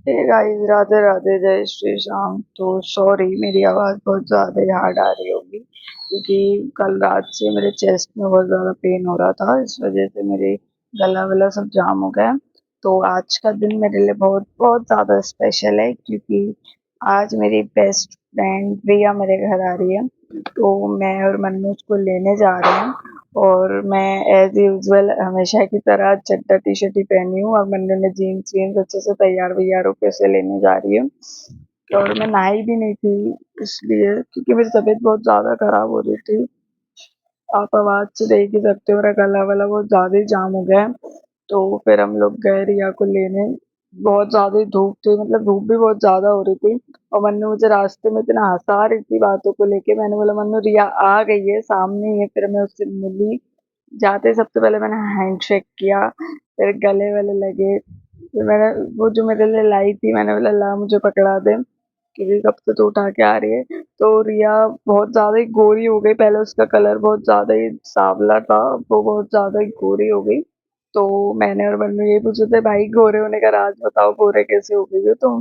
Hey guys, Radhe Radhe, जय श्री श्याम। तो sorry, मेरी आवाज़ बहुत ज़्यादा हार्ड आ रही होगी क्योंकि कल रात से मेरे चेस्ट में बहुत ज़्यादा पेन हो रहा था। इस वजह से मेरे गला वला सब जाम हो गया। तो आज का दिन मेरे लिए बहुत बहुत ज़्यादा स्पेशल है क्योंकि आज मेरी बेस्ट फ्रेंड प्रिया मेरे घर आ रही है। तो मैं और मन्नू उसको लेने जा रहे हैं और मैं एज यूजुअल हमेशा की तरह चड्डा टी शर्ट ही पहनी हूँ और मन्नू ने जीन्स वीन्स अच्छे से तैयार वैयार होकर उसे लेने जा रही हूँ। और मैं नहाई भी नहीं थी इसलिए, क्योंकि मेरी तबीयत बहुत ज़्यादा खराब हो रही थी। आप आवाज़ से देख ही सकते हो, मेरा गला वाला बहुत ज़्यादा ही जाम हो गया है। तो फिर हम लोग गए रिया को लेने। बहुत ज़्यादा ही धूप थी, मतलब धूप भी बहुत ज़्यादा हो रही थी और मन्नू मुझे रास्ते में इतना हँसा रही थी बातों को लेके। मैंने बोला मन्नू रिया आ गई है, सामने ही है। फिर मैं उससे मिली। जाते ही सबसे पहले मैंने हैंडशेक किया, फिर गले वले लगे। फिर मैंने वो जो मेरे लिए लाई थी, मैंने बोला ला मुझे पकड़ा दे क्योंकि कब से तो उठा के आ रही है। तो रिया बहुत ज़्यादा ही गोरी हो गई। पहले उसका कलर बहुत ज़्यादा ही सांवला था, अब वो बहुत ज़्यादा ही गोरी हो गई। तो मैंने और मन्नू यही पूछे थे भाई गोरे होने का राज बताओ, गोरे कैसे हो गई हो तुम?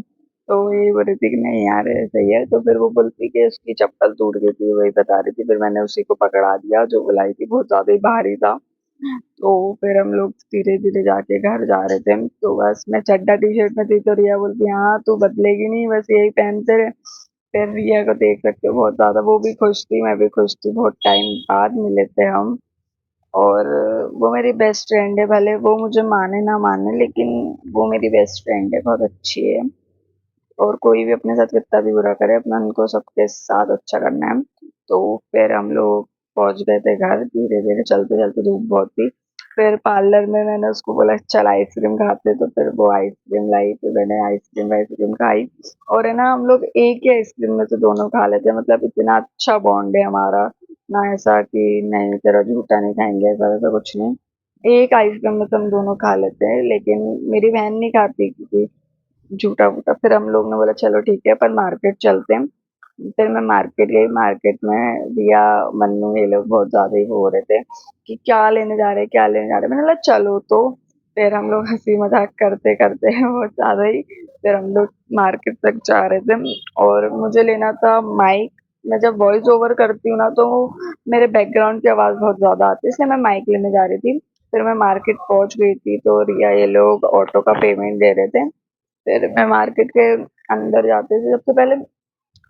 तो यही बोल रही थी कि नहीं यार ऐसा ही है। तो फिर वो बोलती कि उसकी चप्पल टूट गई थी, वही बता रही थी। फिर मैंने उसी को पकड़ा दिया जो बुलाई थी, बहुत ज़्यादा ही भारी था। तो फिर हम लोग धीरे-धीरे जाके घर जा रहे थे। तो बस मैं चड्डा टी-शर्ट में थी तो रिया बोलती हाँ, तू बदलेगी नहीं, बस यही पहनते रहे। फिर रिया को देख सकते हो बहुत ज़्यादा वो भी खुश थी, मैं भी खुश थी। बहुत टाइम बाद मिले थे हम। और वो मेरी बेस्ट फ्रेंड है, भले वो मुझे माने ना माने लेकिन वो मेरी बेस्ट फ्रेंड है, बहुत अच्छी है। और कोई भी अपने साथ कितना भी बुरा करे, अपना उनको सबके साथ अच्छा करना है। तो फिर हम लोग पहुंच गए थे घर, धीरे धीरे चलते चलते, धूप बहुत थी। फिर पार्लर में मैंने उसको बोला चल आइसक्रीम खाते, तो फिर वो आइसक्रीम लाई, फिर मैंने आइसक्रीम आइसक्रीम खाई। और है ना, हम लोग एक ही आइसक्रीम में से दोनों खा लेते हैं, मतलब इतना अच्छा बॉन्ड है हमारा। ना ऐसा कि नहीं तेरा झूठा नहीं खाएंगे, ऐसा वैसा कुछ नहीं। एक आइसक्रीम में तो हम दोनों खा लेते हैं, लेकिन मेरी बहन नहीं खाती क्योंकि झूठा-वूठा। फिर हम लोग ने बोला चलो ठीक है अपन मार्केट चलते हैं। फिर मैं मार्केट गई, मार्केट में दिया, मन्नू ये लोग बहुत ज़्यादा ही वो हो रहे थे कि क्या लेने जा रहे हैं, क्या लेने जा रहे हैं। मैंने बोला चलो तो। फिर हम लोग हँसी मज़ाक करते-करते बहुत ज़्यादा ही फिर हम लोग मार्केट तक जा रहे थे और मुझे लेना था माइक। मैं जब वॉइस ओवर करती हूँ ना तो मेरे बैकग्राउंड की आवाज़ बहुत ज़्यादा आती है, इसलिए मैं माइक लेने जा रही थी। फिर मैं मार्केट पहुँच गई थी तो रिया ये लोग ऑटो का पेमेंट दे रहे थे। फिर मैं मार्केट के अंदर जाते थे सबसे पहले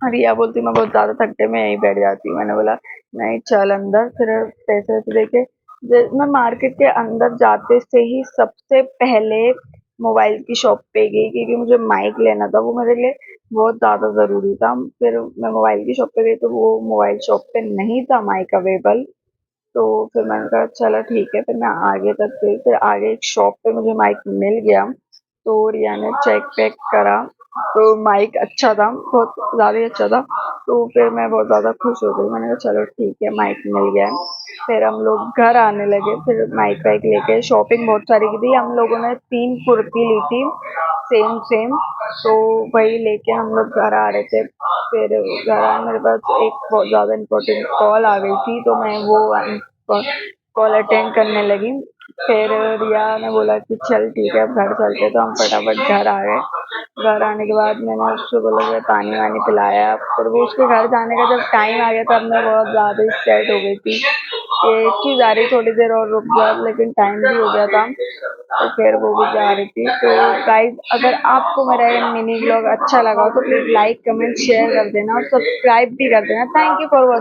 रिया बोलती मैं बहुत ज़्यादा थकते मैं यहीं बैठ जाती हूँ। मैंने बोला नहीं चल अंदर। फिर पैसे वैसे देके मैं मार्केट के अंदर जाते से ही सबसे पहले मोबाइल की शॉप पे गई क्योंकि मुझे माइक लेना था, वो मेरे लिए बहुत ज़्यादा ज़रूरी था। फिर मैं मोबाइल की शॉप पे गई तो वो मोबाइल शॉप पे नहीं था माइक अवेलेबल। तो फिर मैंने कहा चलो ठीक है, फिर मैं आगे तक गई। फिर आगे एक शॉप पे मुझे माइक मिल गया। तो रिया ने चेक वेक करा तो माइक अच्छा था, बहुत ज़्यादा ही अच्छा था। तो फिर मैं बहुत ज़्यादा खुश हो गई, मैंने कहा चलो ठीक है माइक मिल गया है। फिर हम लोग घर आने लगे, फिर माइक वाइक लेके शॉपिंग बहुत सारी की थी। हम लोगों ने 3 कुर्ती ली थी सेम सेम। तो वही लेके हम लोग घर आ रहे थे। फिर घर आए मेरे पास एक बहुत ज़्यादा इम्पोर्टेंट कॉल आ गई थी तो मैं वो कॉल अटेंड करने लगी। फिर रिया ने बोला कि चल ठीक है अब घर चलते, तो हम फटाफट घर आ गए। घर आने के बाद मैंने उसको बोला कि पानी वानी पिलाया। फिर वो उसके घर जाने का जब टाइम आ गया तब मैं बहुत ज़्यादा ही सैड हो गई थी कि क्यों जा रही, थोड़ी देर और रुक जा, लेकिन टाइम भी हो गया था। तो फिर वो भी जा रही थी। तो गाइज अगर आपको मेरा ये मिनी ब्लॉग अच्छा लगा हो तो प्लीज़ लाइक कमेंट शेयर कर देना और सब्सक्राइब भी कर देना। Thank you for watching.